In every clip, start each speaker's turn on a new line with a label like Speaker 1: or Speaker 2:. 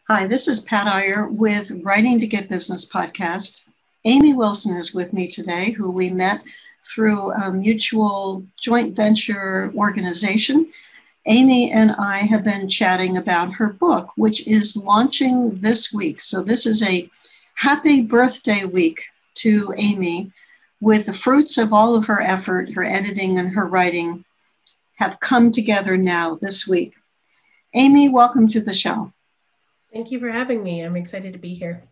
Speaker 1: Hi, this is Pat Iyer with Writing to Get Business podcast. Amy Wilson is with me today, who we met through a mutual joint venture organization. Amy and I have been chatting about her book, which is launching this week. So this is a happy birthday week to Amy, with the fruits of all of her effort, her editing and her writing have come together now this week. Amy, welcome to the show.
Speaker 2: Thank you for having me. I'm excited to be here.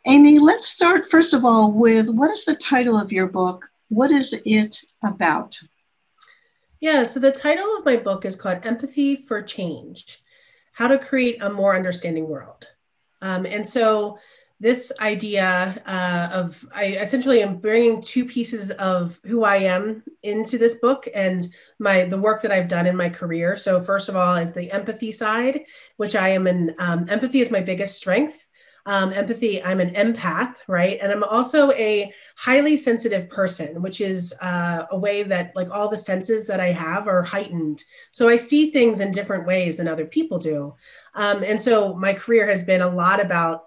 Speaker 1: Amy, let's start first of all with what is the title of your book? What is it about?
Speaker 2: Yeah, so the title of my book is called Empathy for Change: How to Create a More Understanding World. And so this idea I essentially am bringing two pieces of who I am into this book and the work that I've done in my career. So first of all is the empathy side, which I am empathy is my biggest strength. Empathy, I'm an empath, right? And I'm also a highly sensitive person, which is a way that like all the senses that I have are heightened. So I see things in different ways than other people do. And so my career has been a lot about,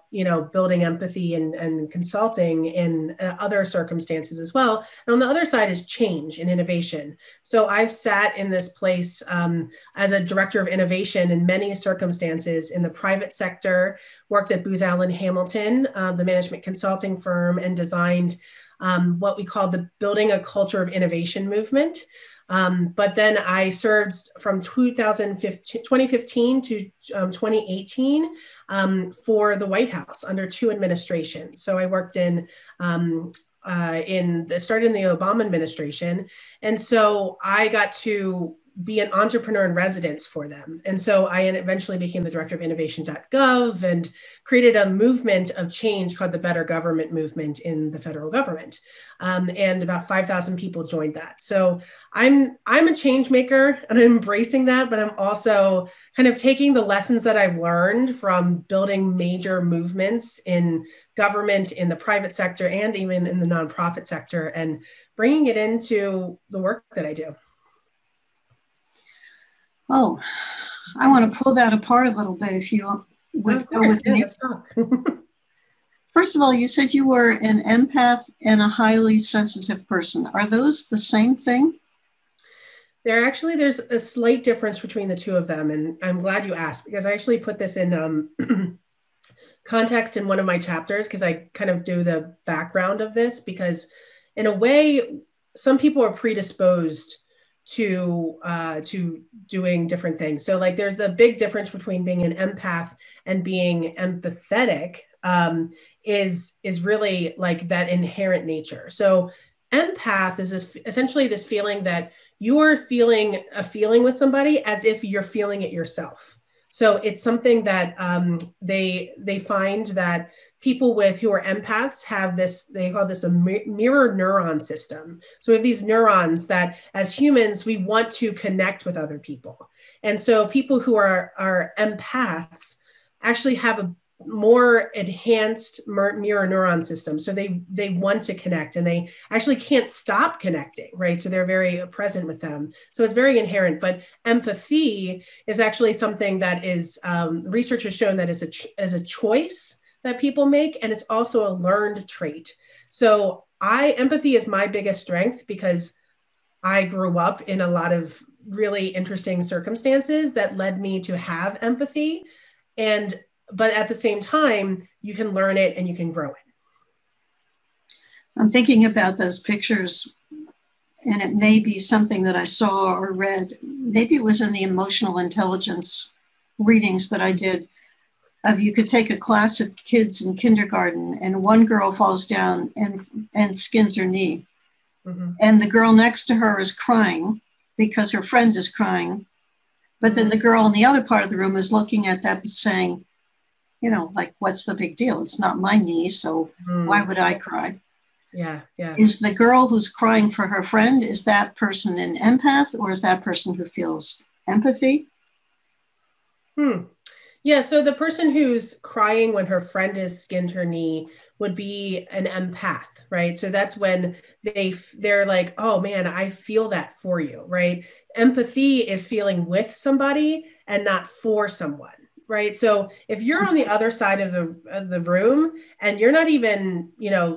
Speaker 2: building empathy and consulting in other circumstances as well. And on the other side is change and innovation. So I've sat in this place as a director of innovation in many circumstances in the private sector, worked at Booz Allen Hamilton, the management consulting firm, and designed what we call the Building a Culture of Innovation movement. But then I served from 2015 to 2018 for the White House under two administrations. So I worked started in the Obama administration. And so I got to be an entrepreneur in residence for them. And so I eventually became the director of innovation.gov and created a movement of change called the Better Government Movement in the federal government. And about 5,000 people joined that. So I'm a change maker and I'm embracing that, but I'm also kind of taking the lessons that I've learned from building major movements in government, in the private sector, and even in the nonprofit sector, and bringing it into the work that I do.
Speaker 1: Oh, I want to pull that apart a little bit if you would go with me.
Speaker 2: Let's talk.
Speaker 1: First of all, you said you were an empath and a highly sensitive person. Are those the same thing?
Speaker 2: There's a slight difference between the two of them. And I'm glad you asked, because I actually put this in context in one of my chapters, because I kind of do the background of this, because in a way, some people are predisposed to doing different things. So like there's the big difference between being an empath and being empathetic is really like that inherent nature. So empath is essentially this feeling that you are feeling a feeling with somebody as if you're feeling it yourself. So it's something that they find that people who are empaths have this, they call this a mirror neuron system. So we have these neurons that as humans, we want to connect with other people. And so people who are empaths actually have a more enhanced mirror neuron system. So they want to connect and they actually can't stop connecting, right? So they're very present with them. So it's very inherent, but empathy is actually something that is, research has shown that is a choice that people make. And it's also a learned trait. So empathy is my biggest strength because I grew up in a lot of really interesting circumstances that led me to have empathy. But at the same time, you can learn it and you can grow it.
Speaker 1: I'm thinking about those pictures, and it may be something that I saw or read. Maybe it was in the emotional intelligence readings that I did. You could take a class of kids in kindergarten and one girl falls down and skins her knee. Mm-hmm. And the girl next to her is crying because her friend is crying. But then the girl in the other part of the room is looking at that saying, like, what's the big deal? It's not my knee, so why would I cry?
Speaker 2: Yeah.
Speaker 1: Is the girl who's crying for her friend, is that person an empath, or is that person who feels empathy?
Speaker 2: Yeah, so the person who's crying when her friend has skinned her knee would be an empath, right? So that's when they're like, oh man, I feel that for you, right? Empathy is feeling with somebody and not for someone, right? So if you're on the other side of the room and you're not even,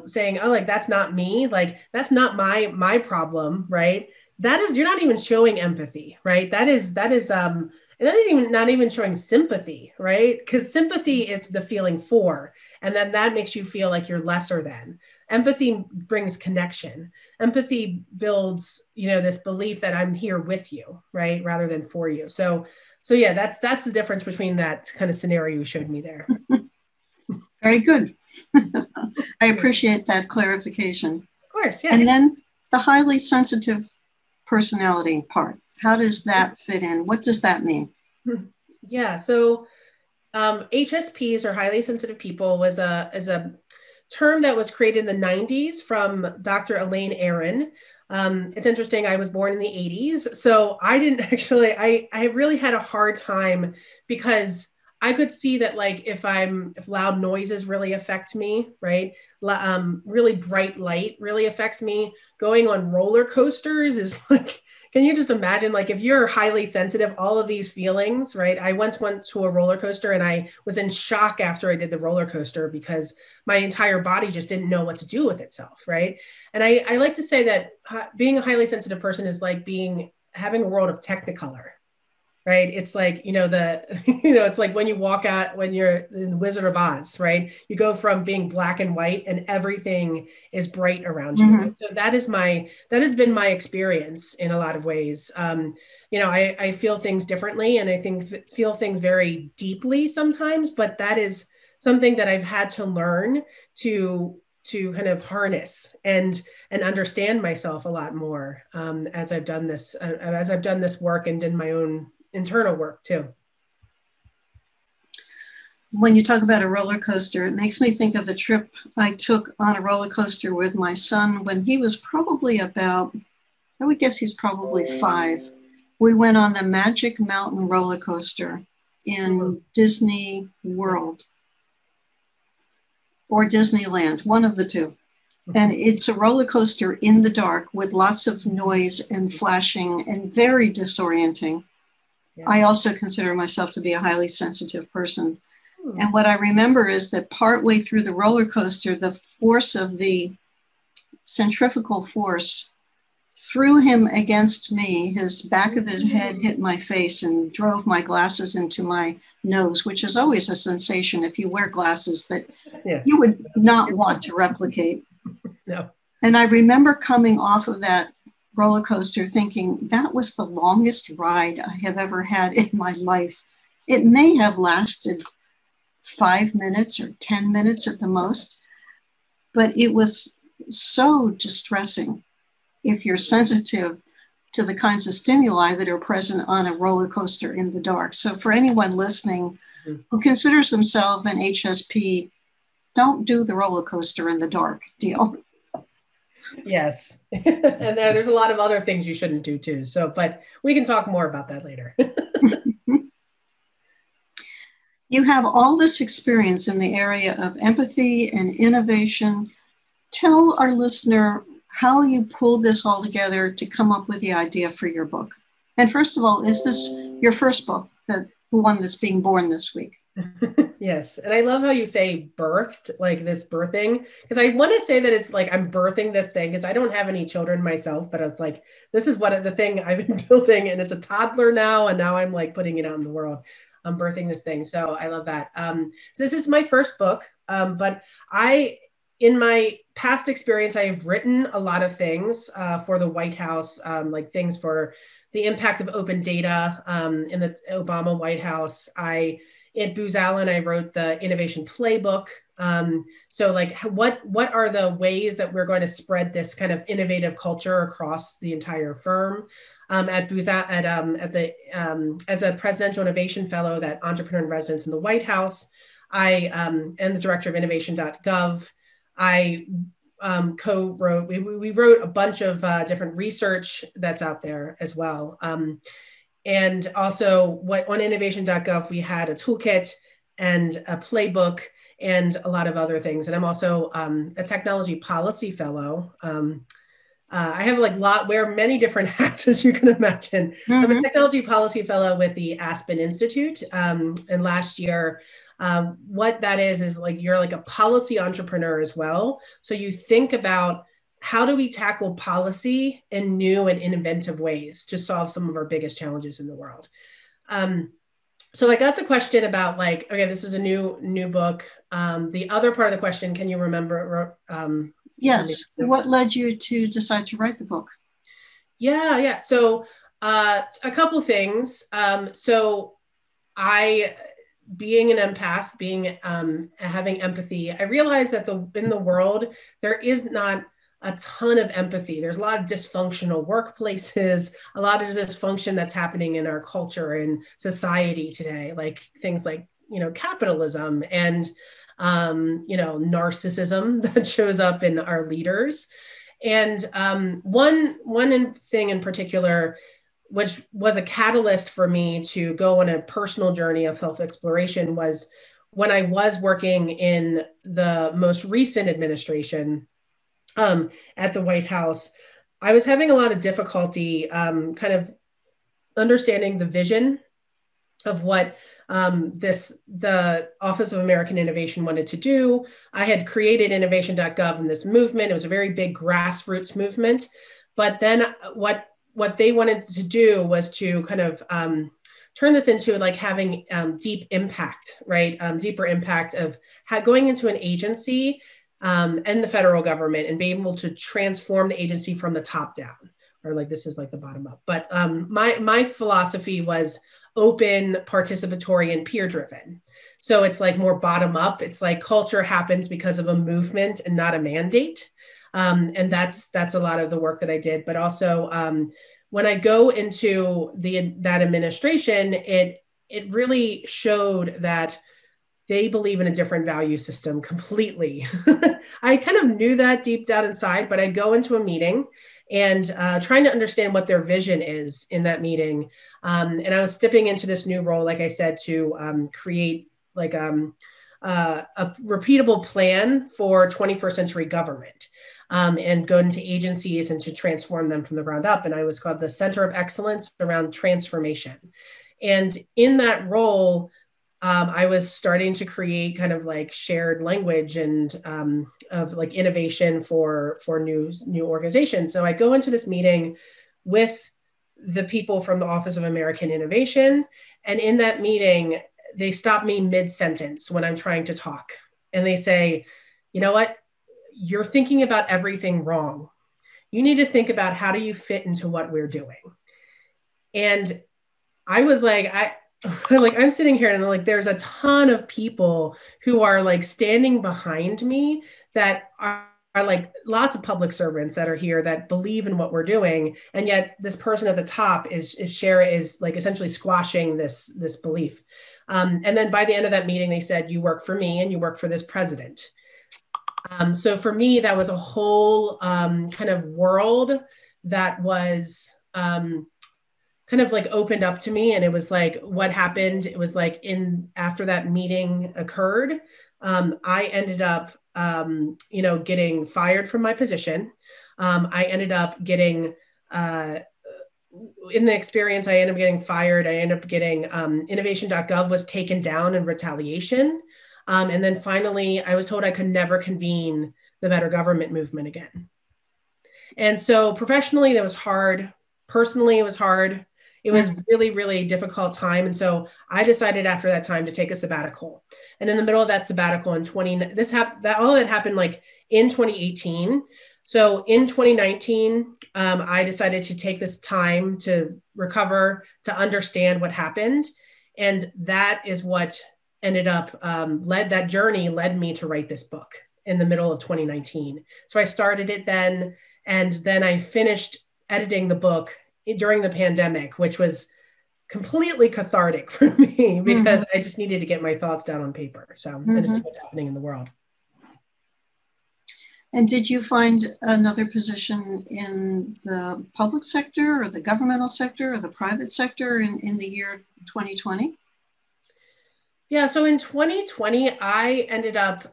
Speaker 2: saying, oh, like, that's not me, like, that's not my problem, right? That is, you're not even showing empathy, right? And that is even not even showing sympathy, right? Because sympathy is the feeling for, and then that makes you feel like you're lesser than. Empathy brings connection. Empathy builds, this belief that I'm here with you, right, rather than for you. So yeah, that's the difference between that kind of scenario you showed me there.
Speaker 1: Very good. I appreciate that clarification.
Speaker 2: Of course, yeah.
Speaker 1: And then the highly sensitive personality part. How does that fit in? What does that mean?
Speaker 2: Yeah. So HSPs, or highly sensitive people, is a term that was created in the 90s from Dr. Elaine Aron. It's interesting. I was born in the 80s, so I didn't actually. I really had a hard time because I could see that, like, if loud noises really affect me, right? Really bright light really affects me. Going on roller coasters is like, can you just imagine, like, if you're highly sensitive, all of these feelings, right? I once went to a roller coaster and I was in shock after I did the roller coaster because my entire body just didn't know what to do with itself, right? And I like to say that being a highly sensitive person is like having a world of Technicolor, right? It's like, it's like when you walk out, when you're in the Wizard of Oz, right? You go from being black and white and everything is bright around you. Mm-hmm. So that has been my experience in a lot of ways. I feel things differently, and I feel things very deeply sometimes, but that is something that I've had to learn to kind of harness and understand myself a lot more as I've done this work and done my own internal work too.
Speaker 1: When you talk about a roller coaster, it makes me think of a trip I took on a roller coaster with my son when he was probably about, I would guess he's probably 5. We went on the Magic Mountain roller coaster in Disney World or Disneyland, one of the two. And it's a roller coaster in the dark with lots of noise and flashing and very disorienting. Yeah. I also consider myself to be a highly sensitive person. And what I remember is that partway through the roller coaster, the force of the centrifugal force threw him against me. His back of his head hit my face and drove my glasses into my nose, which is always a sensation if you wear glasses that you would not want to replicate.
Speaker 2: No.
Speaker 1: And I remember coming off of that roller coaster thinking that was the longest ride I have ever had in my life. It may have lasted 5 minutes or 10 minutes at the most, but it was so distressing if you're sensitive to the kinds of stimuli that are present on a roller coaster in the dark. So for anyone listening who considers themselves an HSP, don't do the roller coaster in the dark deal.
Speaker 2: Yes. And there's a lot of other things you shouldn't do too. So, but we can talk more about that later.
Speaker 1: You have all this experience in the area of empathy and innovation. Tell our listener how you pulled this all together to come up with the idea for your book. And first of all, is this your first book, the one that's being born this week?
Speaker 2: Yes. And I love how you say birthed, like this birthing, because I want to say that it's like I'm birthing this thing because I don't have any children myself, but it's like, this is what the thing I've been building, and it's a toddler now. And now I'm like putting it out in the world. I'm birthing this thing. So I love that. So this is my first book, but in my past experience, I have written a lot of things for the White House, like things for the impact of open data in the Obama White House. At Booz Allen, I wrote the innovation playbook. So like, what are the ways that we're going to spread this kind of innovative culture across the entire firm? At Booz as a presidential innovation fellow, that entrepreneur in residence in the White House, I am the director of innovation.gov. I co-wrote, we wrote a bunch of different research that's out there as well. And also on innovation.gov, we had a toolkit and a playbook and a lot of other things. And I'm also a technology policy fellow I have wear many different hats, as you can imagine. Mm-hmm. I'm a technology policy fellow with the Aspen Institute. And last year, what that is like, you're like a policy entrepreneur as well. So you think about, how do we tackle policy in new and inventive ways to solve some of our biggest challenges in the world? So I got the question about like, okay, this is a new book. The other part of the question, can you remember?
Speaker 1: Yes. What led you to decide to write the book?
Speaker 2: Yeah. So a couple things. So being an empath, having empathy, I realized that in the world, there is not a ton of empathy. There's a lot of dysfunctional workplaces, a lot of dysfunction that's happening in our culture and society today, like things like, capitalism and, narcissism that shows up in our leaders. And one thing in particular, which was a catalyst for me to go on a personal journey of self-exploration, was when I was working in the most recent administration, at the White House. I was having a lot of difficulty kind of understanding the vision of what the Office of American Innovation wanted to do. I had created innovation.gov in this movement. It was a very big grassroots movement. But then what they wanted to do was to kind of turn this into like having deep impact, right? Deeper impact of going into an agency and the federal government and be able to transform the agency from the top down, or like this is like the bottom up. But my philosophy was open, participatory, and peer driven. So it's like more bottom up. It's like culture happens because of a movement and not a mandate. And that's a lot of the work that I did. But also when I go into that administration, it really showed that they believe in a different value system completely. I kind of knew that deep down inside, but I'd go into a meeting and trying to understand what their vision is in that meeting. And I was stepping into this new role, like I said, to create like a repeatable plan for 21st century government and go into agencies and to transform them from the ground up. And I was called the Center of Excellence around Transformation. And in that role, I was starting to create kind of like shared language and of like innovation for new organizations. So I go into this meeting with the people from the Office of American Innovation. And in that meeting, they stop me mid-sentence when I'm trying to talk. And they say, you know what? You're thinking about everything wrong. You need to think about how do you fit into what we're doing. And I was like, I'm sitting here and like, there's a ton of people who are like standing behind me that are like lots of public servants that are here that believe in what we're doing. And yet this person at the top is like essentially squashing this belief. And then by the end of that meeting, they said, you work for me and you work for this president. So for me, that was a whole kind of world that was kind of like opened up to me. And it was like, what happened? It was like after that meeting occurred, I ended up, getting fired from my position. I ended up getting, in the experience, I ended up getting fired. I ended up getting innovation.gov was taken down in retaliation. And then finally, I was told I could never convene the Better Government movement again. And so professionally, that was hard. Personally, it was hard. It was really, really difficult time. And so I decided after that time to take a sabbatical. And in the middle of that sabbatical all that happened like in 2018. So in 2019, I decided to take this time to recover, to understand what happened. And that is what ended up that journey led me to write this book in the middle of 2019. So I started it then, and then I finished editing the book during the pandemic, which was completely cathartic for me because I just needed to get my thoughts down on paper. So and to see what's happening in the world.
Speaker 1: And did you find another position in the public sector or the governmental sector or the private sector in the year 2020?
Speaker 2: Yeah, so in 2020, I ended up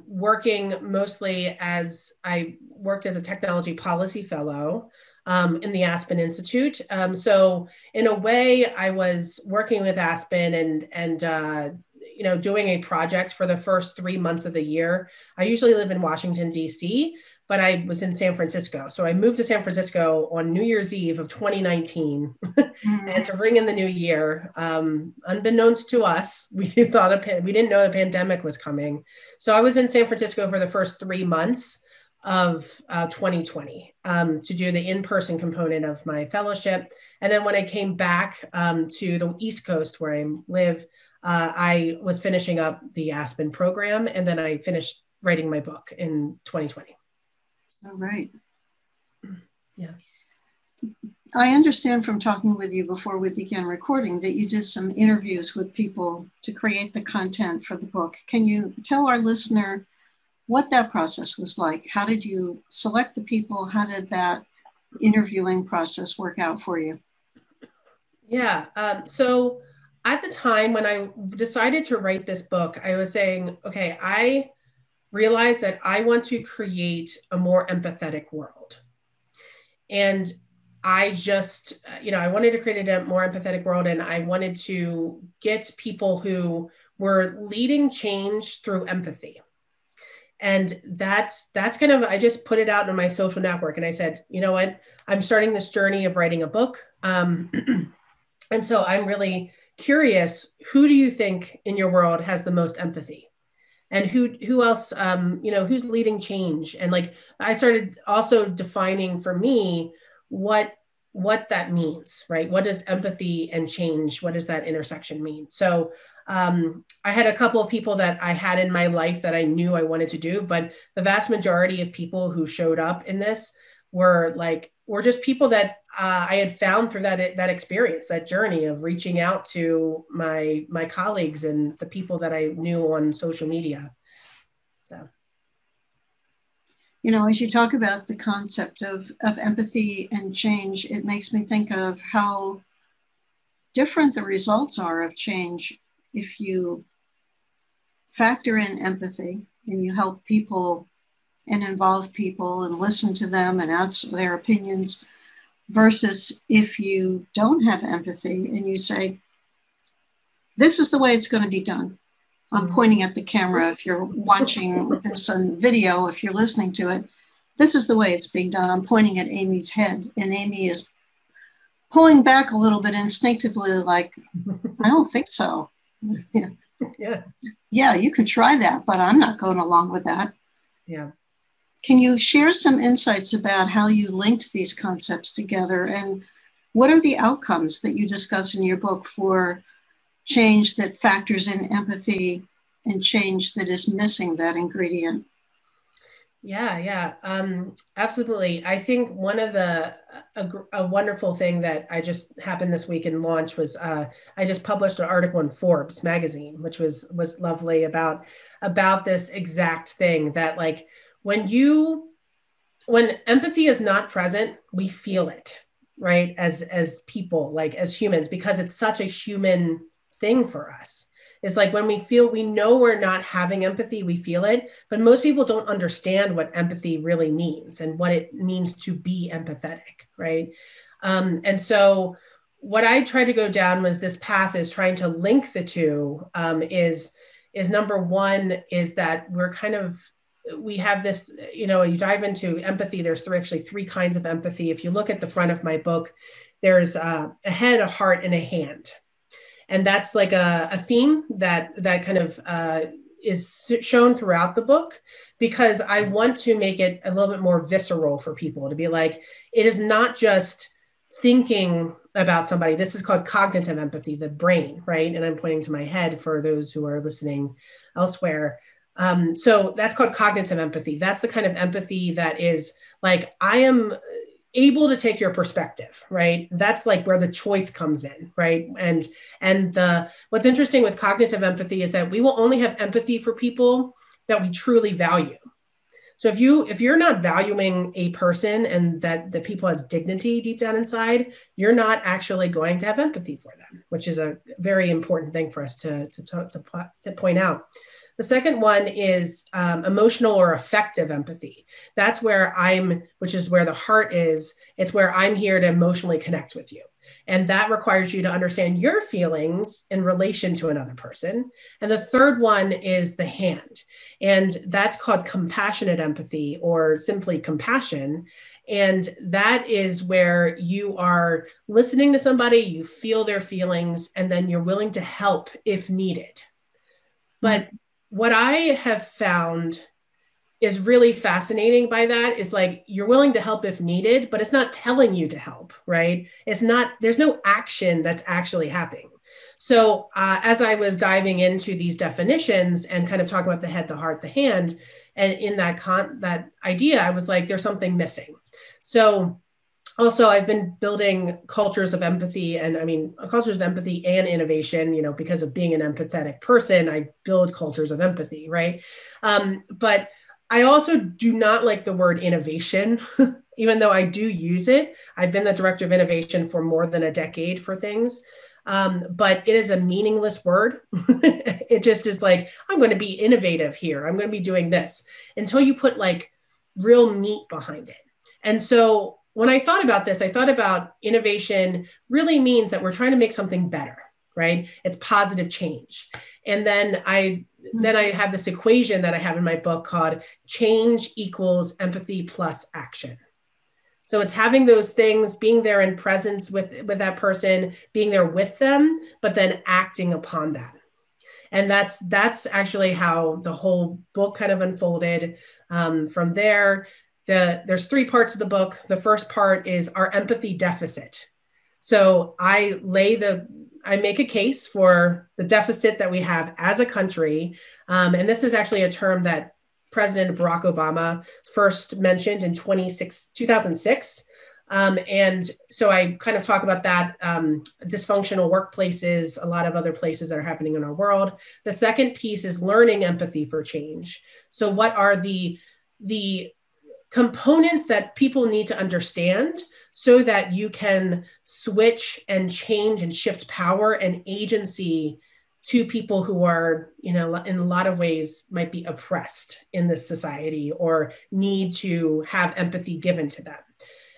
Speaker 2: working mostly as I worked as a technology policy fellow in the Aspen Institute. So in a way, I was working with Aspen and doing a project for the first 3 months of the year. I usually live in Washington, D.C., but I was in San Francisco. So I moved to San Francisco on New Year's Eve of 2019 and to bring in the new year. Unbeknownst to us, we didn't know the pandemic was coming. So I was in San Francisco for the first 3 months of 2020 to do the in-person component of my fellowship. And then when I came back to the East Coast where I live, I was finishing up the Aspen program, and then I finished writing my book in 2020.
Speaker 1: All right.
Speaker 2: Yeah.
Speaker 1: I understand from talking with you before we began recording that you did some interviews with people to create the content for the book. Can you tell our listener what that process was like? How did you select the people? How did that interviewing process work out for you?
Speaker 2: Yeah. So at the time when I decided to write this book, I was saying, okay, I realized that I want to create a more empathetic world. And I just, I wanted to create a more empathetic world, and I wanted to get people who were leading change through empathy. And that's kind of, I just put it out on my social network, and I said, you know what, I'm starting this journey of writing a book. And so I'm really curious, who do you think in your world has the most empathy? And who else, who's leading change? And like, I started also defining for me what that means, right? What does empathy and change, what does that intersection mean? So I had a couple of people that I had in my life that I knew I wanted to do, but the vast majority of people who showed up in this were just people that I had found through that experience, that journey of reaching out to my colleagues and the people that I knew on social media. So,
Speaker 1: as you talk about the concept of empathy and change, it makes me think of how different the results are of change if you factor in empathy and you help people and involve people and listen to them and ask their opinions, versus if you don't have empathy and you say, this is the way it's going to be done. I'm pointing at the camera if you're watching this on video, if you're listening to it, this is the way it's being done. I'm pointing at Amy's head, and Amy is pulling back a little bit instinctively, like, I don't think so. Yeah, you can try that, but I'm not going along with that.
Speaker 2: Yeah.
Speaker 1: Can you share some insights about how you linked these concepts together, and what are the outcomes that you discuss in your book for change that factors in empathy and change that is missing that ingredient?
Speaker 2: Yeah, absolutely. I think one of a wonderful thing that I just happened this week in launch was I just published an article in Forbes magazine, which was lovely about this exact thing, that like when empathy is not present, we feel it, right? As people, like as humans, because it's such a human thing for us. It's like when we know we're not having empathy, we feel it, but most people don't understand what empathy really means and what it means to be empathetic, right? And so what I tried to go down was this path is trying to link the two, is number one, is that we have this, you dive into empathy, there's actually three kinds of empathy. If you look at the front of my book, there's a head, a heart, and a hand. And that's like a theme that kind of is shown throughout the book, because I want to make it a little bit more visceral for people to be like, it is not just thinking about somebody. This is called cognitive empathy, the brain, right? And I'm pointing to my head for those who are listening elsewhere. So that's called cognitive empathy. That's the kind of empathy that is like, I am able to take your perspective, right? That's like where the choice comes in, right? And what's interesting with cognitive empathy is that we will only have empathy for people that we truly value. So if you're not valuing a person and that the people has dignity deep down inside, you're not actually going to have empathy for them, which is a very important thing for us to point out. The second one is emotional or affective empathy. That's which is where the heart is. It's where I'm here to emotionally connect with you. And that requires you to understand your feelings in relation to another person. And the third one is the hand. And that's called compassionate empathy, or simply compassion. And that is where you are listening to somebody, you feel their feelings, and then you're willing to help if needed. But what I have found is really fascinating by that is like, you're willing to help if needed, but it's not telling you to help, right? There's no action that's actually happening. So as I was diving into these definitions and kind of talking about the head, the heart, the hand, and in that idea, I was like, there's something missing. So also, I've been building cultures of empathy and innovation, because of being an empathetic person, I build cultures of empathy, right? But I also do not like the word innovation, even though I do use it. I've been the director of innovation for more than a decade for things. But it is a meaningless word. It just is like, I'm going to be innovative here. I'm going to be doing this until you put like real meat behind it. And so when I thought about this, I thought about innovation really means that we're trying to make something better, right? It's positive change. And then I have this equation that I have in my book called change equals empathy plus action. So it's having those things, being there in presence with that person, being there with them, but then acting upon that. And that's actually how the whole book kind of unfolded. From there, there's 3 parts of the book. The first part is our empathy deficit. So I make a case for the deficit that we have as a country. And this is actually a term that President Barack Obama first mentioned in 2006. And so I kind of talk about that, dysfunctional workplaces, a lot of other places that are happening in our world. The second piece is learning empathy for change. So what are the components that people need to understand so that you can switch and change and shift power and agency to people who are, in a lot of ways might be oppressed in this society or need to have empathy given to them.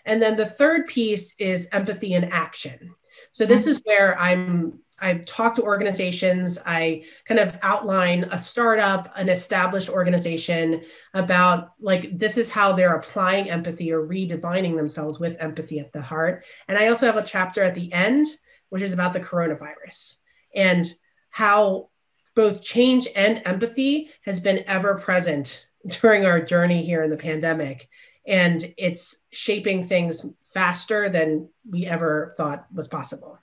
Speaker 2: And then the third piece is empathy in action. So this is where I talk to organizations, I kind of outline a startup, an established organization about like, this is how they're applying empathy or redefining themselves with empathy at the heart. And I also have a chapter at the end, which is about the coronavirus and how both change and empathy has been ever present during our journey here in the pandemic. And it's shaping things faster than we ever thought was possible.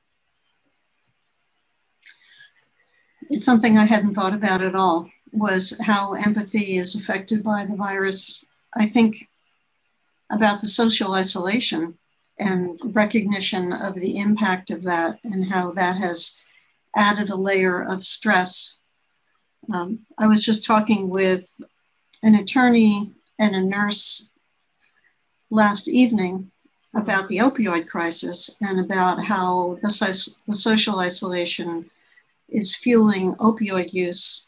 Speaker 1: It's something I hadn't thought about at all, was how empathy is affected by the virus. I think about the social isolation and recognition of the impact of that and how that has added a layer of stress. I was just talking with an attorney and a nurse last evening about the opioid crisis and about how the social isolation is fueling opioid use,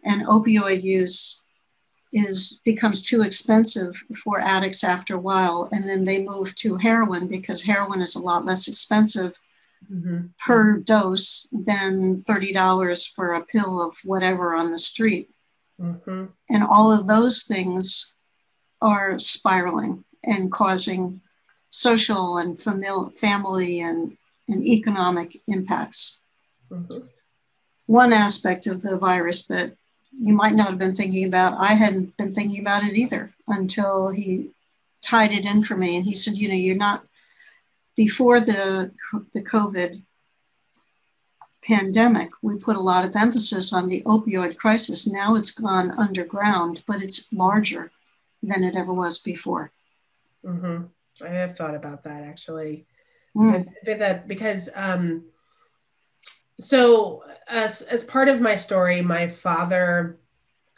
Speaker 1: and opioid use becomes too expensive for addicts after a while, and then they move to heroin because heroin is a lot less expensive per dose than $30 for a pill of whatever on the street. And all of those things are spiraling and causing social and family and economic impacts. One aspect of the virus that you might not have been thinking about, I hadn't been thinking about it either until he tied it in for me. And he said, you're not, before the COVID pandemic, we put a lot of emphasis on the opioid crisis. Now it's gone underground, but it's larger than it ever was before.
Speaker 2: I have thought about that actually. I've did that because so as part of my story, my father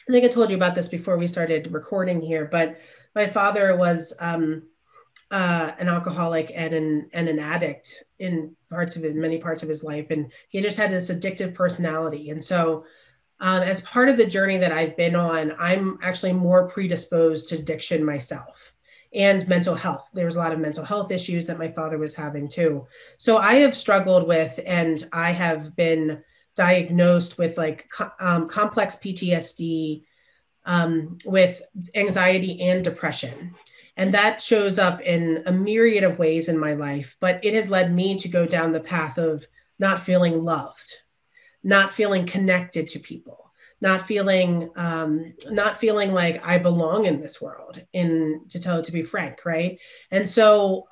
Speaker 2: I think I told you about this before we started recording here, but my father was an alcoholic and an addict in many parts of his life, and he just had this addictive personality. And so, as part of the journey that I've been on, I'm actually more predisposed to addiction myself and mental health. There was a lot of mental health issues that my father was having too. So I have struggled with, and I have been diagnosed with like complex PTSD, with anxiety and depression. And that shows up in a myriad of ways in my life, but it has led me to go down the path of not feeling loved, not feeling connected to people, not feeling like I belong in this world, to be frank, right? And so,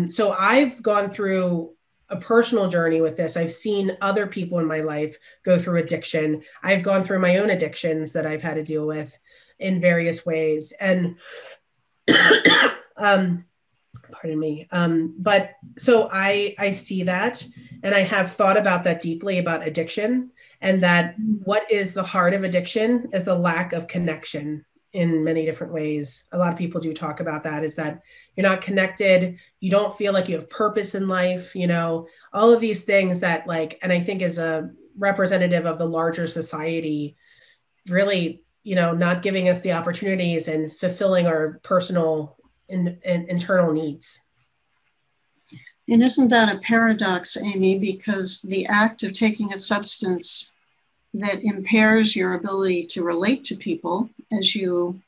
Speaker 2: so I've gone through a personal journey with this. I've seen other people in my life go through addiction. I've gone through my own addictions that I've had to deal with in various ways. And pardon me. But so I see that, and I have thought about that deeply about addiction, and that what is the heart of addiction is the lack of connection in many different ways. A lot of people do talk about that, is that you're not connected. You don't feel like you have purpose in life, all of these things that and I think is a representative of the larger society, really, not giving us the opportunities and fulfilling our personal and internal needs.
Speaker 1: And isn't that a paradox, Amy? Because the act of taking a substance that impairs your ability to relate to people as you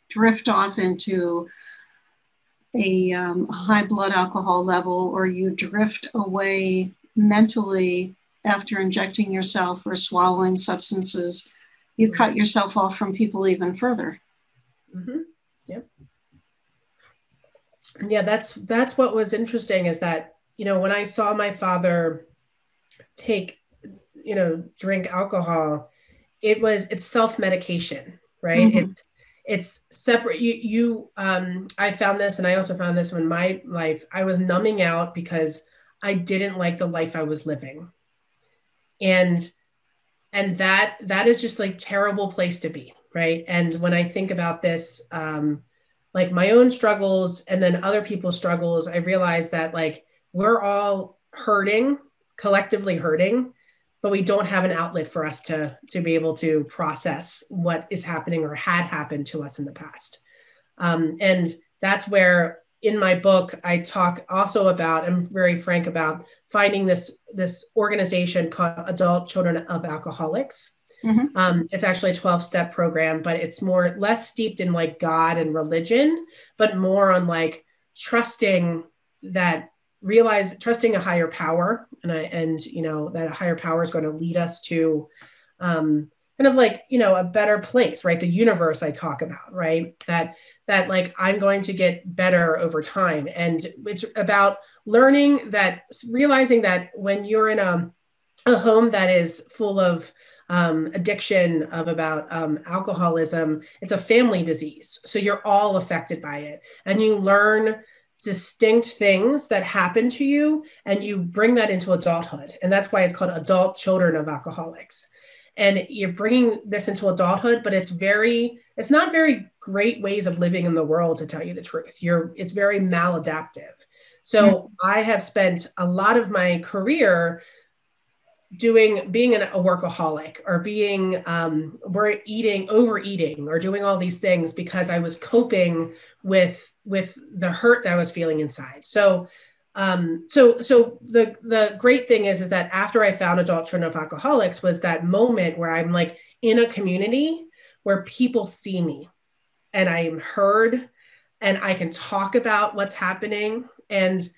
Speaker 1: drift off into a high blood alcohol level, or you drift away mentally after injecting yourself or swallowing substances, you cut yourself off from people even further.
Speaker 2: Mm-hmm. Yep. Yeah, that's what was interesting, is that, when I saw my father drink alcohol, it's self-medication, right? Mm-hmm. It's separate. I found this, and I also found this in my life. I was numbing out because I didn't like the life I was living. And that is just like terrible place to be, right? And when I think about this, like my own struggles and then other people's struggles, I realize that we're all hurting, collectively hurting, but we don't have an outlet for us to be able to process what is happening or had happened to us in the past. And that's where in my book, I talk also about, I'm very frank about finding this organization called Adult Children of Alcoholics. Mm-hmm. It's actually a 12-step program, but it's less steeped in God and religion, but more on trusting a higher power, and that a higher power is going to lead us to kind of a better place, right? The universe I talk about, right? That I'm going to get better over time. And it's about realizing that when you're in a home that is full of addiction, about alcoholism, it's a family disease. So you're all affected by it. And you learn distinct things that happen to you, and you bring that into adulthood. And that's why it's called Adult Children of Alcoholics. And you're bringing this into adulthood, but it's not very great ways of living in the world, to tell you the truth. It's very maladaptive. So I have spent a lot of my career being a workaholic, or overeating, or doing all these things because I was coping with the hurt that I was feeling inside. So the great thing is that after I found Adult Children of Alcoholics was that moment where I'm in a community where people see me and I am heard and I can talk about what's happening, and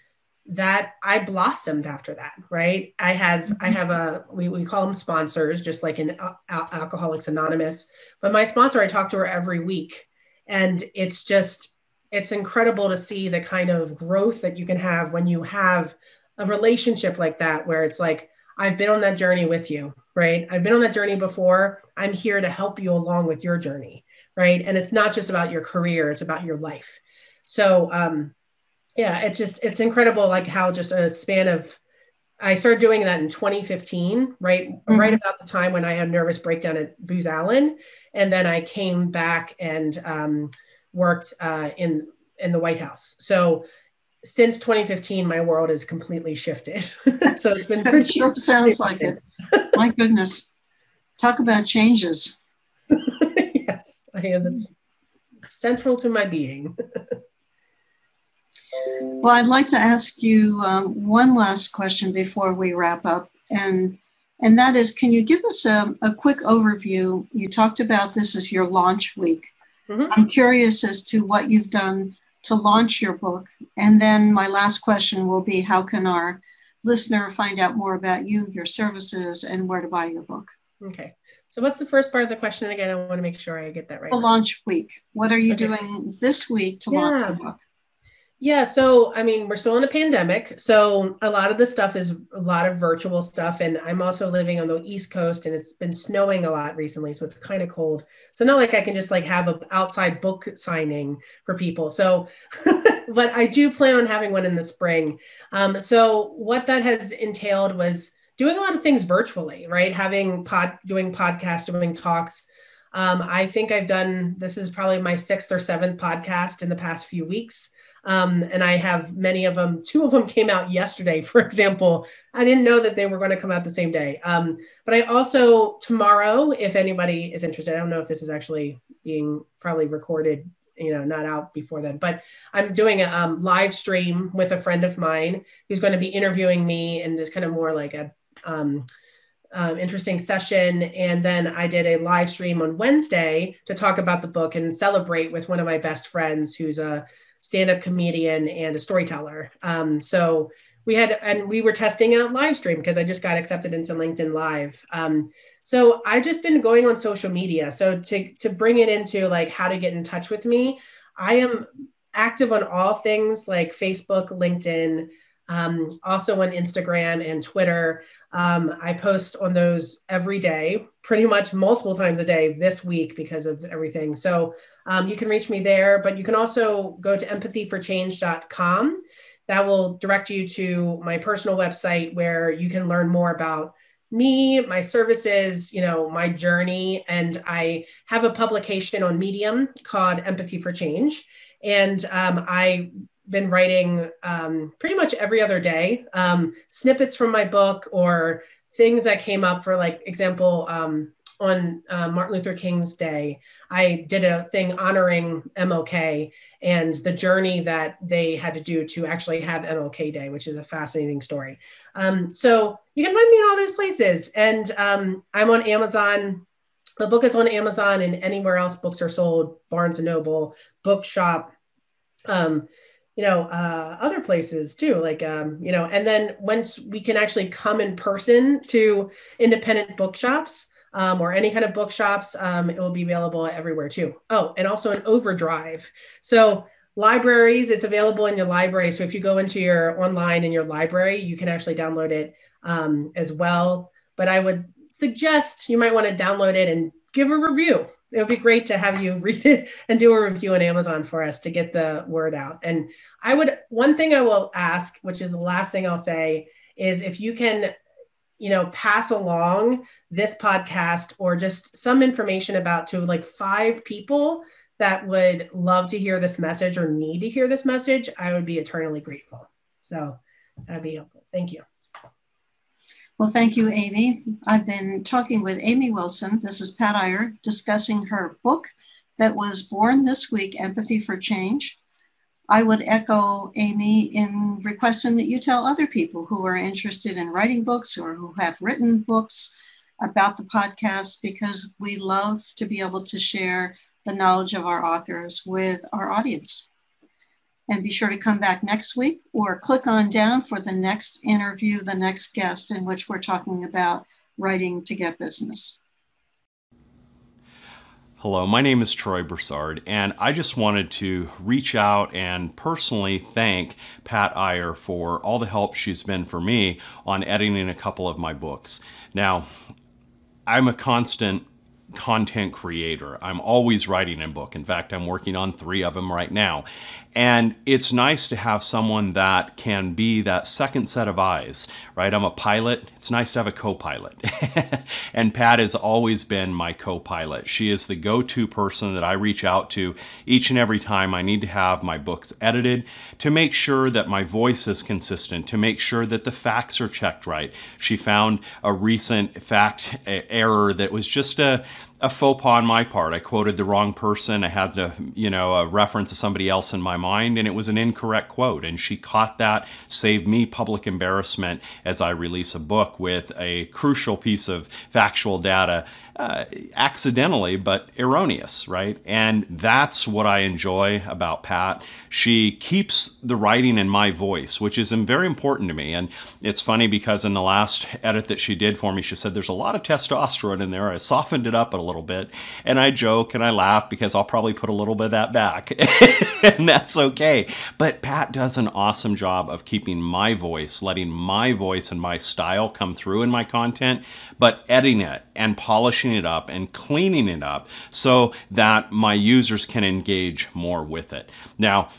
Speaker 2: that I blossomed after that, right? I have we call them sponsors, just like in Alcoholics Anonymous, but my sponsor, I talk to her every week, and it's incredible to see the kind of growth that you can have when you have a relationship like that, where it's I've been on that journey with you, right? I've been on that journey before. I'm here to help you along with your journey, right? And it's not just about your career, it's about your life. So, yeah, it's incredible, how just a span of I started doing that in 2015, right about the time when I had a nervous breakdown at Booz Allen. And then I came back and worked in the White House. So since 2015, my world has completely shifted. So it's been
Speaker 1: It sure sounds like it. My goodness. Talk about changes.
Speaker 2: Yes, that's central to my being.
Speaker 1: Well, I'd like to ask you one last question before we wrap up. And that is, can you give us a quick overview? You talked about this as your launch week. I'm curious as to what you've done to launch your book. And then my last question will be, how can our listener find out more about you, your services, and where to buy your book?
Speaker 2: Okay. So what's the first part of the question again? I want to make sure I get that right.
Speaker 1: The launch week. What are you doing this week to launch the book?
Speaker 2: Yeah. So, I mean, we're still in a pandemic. So a lot of the stuff is a lot of virtual stuff. And I'm also living on the East Coast and it's been snowing a lot recently. So it's kind of cold. So not like I can just like have an outside book signing for people. So, but I do plan on having one in the spring. So what that has entailed was doing a lot of things virtually, right? Doing podcasts, doing talks. I think this is probably my 6th or 7th podcast in the past few weeks. And I have many of them. 2 of them came out yesterday, for example. I didn't know that they were going to come out the same day. But I also, tomorrow, if anybody is interested, I don't know if this is actually being probably recorded, not out before then, but I'm doing a live stream with a friend of mine who's going to be interviewing me and just kind of more like a interesting session. And then I did a live stream on Wednesday to talk about the book and celebrate with one of my best friends who's a stand-up comedian and a storyteller. So we were testing out live stream because I just got accepted into LinkedIn Live. So I've just been going on social media. So to bring it into like how to get in touch with me, I am active on all things like Facebook, LinkedIn, also on Instagram and Twitter. I post on those every day, pretty much multiple times a day this week because of everything. So you can reach me there, but you can also go to empathyforchange.com. That will direct you to my personal website where you can learn more about me, my services, my journey. And I have a publication on Medium called Empathy for Change. And I've been writing pretty much every other day, snippets from my book or things that came up. For like example, on Martin Luther King's Day, I did a thing honoring MLK and the journey that they had to do to actually have MLK Day, which is a fascinating story. So you can find me in all those places. And I'm on Amazon. The book is on Amazon and anywhere else books are sold, Barnes & Noble, Bookshop, other places too, like, and then once we can actually come in person to independent bookshops or any kind of bookshops, it will be available everywhere too. Oh, and also an Overdrive. So libraries, it's available in your library. So if you go into your online in your library, you can actually download it as well. But I would suggest you might want to download it and give a review. It would be great to have you read it and do a review on Amazon for us to get the word out. And one thing I will ask, which is the last thing I'll say, is if you can, pass along this podcast or just some information about to like 5 people that would love to hear this message or need to hear this message, I would be eternally grateful. So that'd be helpful. Thank you.
Speaker 1: Well, thank you, Amy. I've been talking with Amy Wilson. This is Pat Iyer discussing her book that was born this week, Empathy for Change. I would echo Amy in requesting that you tell other people who are interested in writing books or who have written books about the podcast, because we love to be able to share the knowledge of our authors with our audience. And be sure to come back next week or click on down for the next interview, the next guest, in which we're talking about writing to get business.
Speaker 3: Hello, my name is Troy Broussard, and I just wanted to reach out and personally thank Pat Iyer for all the help she's been for me on editing a couple of my books. Now, I'm a constant content creator. I'm always writing a book. In fact, I'm working on 3 of them right now. And it's nice to have someone that can be that second set of eyes, right? I'm a pilot. It's nice to have a co-pilot. And Pat has always been my co-pilot. She is the go-to person that I reach out to each and every time I need to have my books edited, to make sure that my voice is consistent, to make sure that the facts are checked right. She found a recent fact error that was just a faux pas on my part. I quoted the wrong person. I had to, a reference to somebody else in my mind, and it was an incorrect quote. And she caught that, saved me public embarrassment as I release a book with a crucial piece of factual data, accidentally, but erroneous, right? And that's what I enjoy about Pat. She keeps the writing in my voice, which is very important to me. And it's funny because in the last edit that she did for me, she said, there's a lot of testosterone in there. I softened it up a little bit. And I joke and I laugh because I'll probably put a little bit of that back. And that's okay. But Pat does an awesome job of keeping my voice, letting my voice and my style come through in my content, but editing it and polishing it up and cleaning it up so that my users can engage more with it. Now,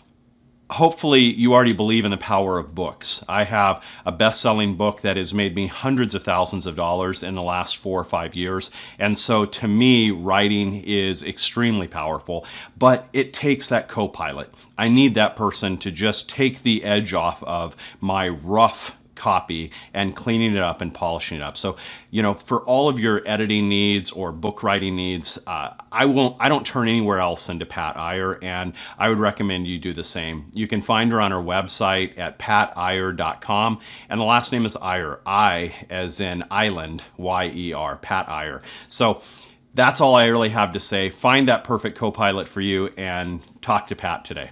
Speaker 3: hopefully you already believe in the power of books. I have a best-selling book that has made me hundreds of thousands of dollars in the last 4 or 5 years. And so to me, writing is extremely powerful, but it takes that co-pilot. I need that person to just take the edge off of my rough copy and cleaning it up and polishing it up. So, for all of your editing needs or book writing needs, I don't turn anywhere else into Pat Iyer, and I would recommend you do the same. You can find her on her website at patiyer.com, and the last name is Iyer, I as in island, Y-E-R, Pat Iyer. So that's all I really have to say. Find that perfect co-pilot for you and talk to Pat today.